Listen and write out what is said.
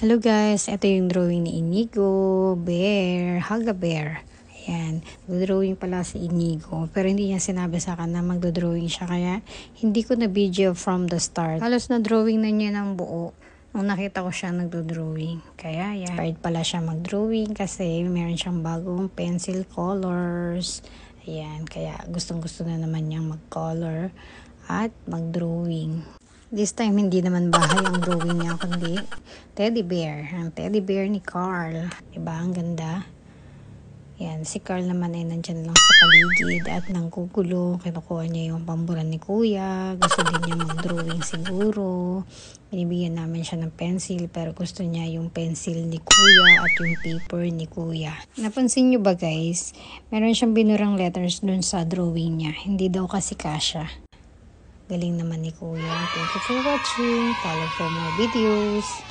Hello guys, ito yung drawing ni Inigo, bear, Haga bear. Ayan, drawing pala si Inigo, pero hindi niya sinabi sa akin na magdodrawing siya, kaya hindi ko na video from the start. Halos na drawing na niya ng buo nung nakita ko siya nagdodrawing. Kaya yan, inspired pala siya magdrawing kasi meron siyang bagong pencil colors. Ayan, kaya gustong gusto na naman niyang mag-color at mag-drawing. This time, hindi naman bahay ang drawing niya, kundi teddy bear. Ang teddy bear ni Carl. Diba? Ang ganda. Yan. Si Carl naman ay nandyan lang sa paligid at nangkukulo. Kinukuha niya yung pambulan ni Kuya. Gusto din niya mag-drawing siguro. Binibigyan namin siya ng pencil, pero gusto niya yung pencil ni Kuya at yung paper ni Kuya. Napansin niyo ba guys? Meron siyang binurang letters dun sa drawing niya. Hindi daw kasi kasya. Galing naman ni Kuya. Thank you for watching. Follow for more videos.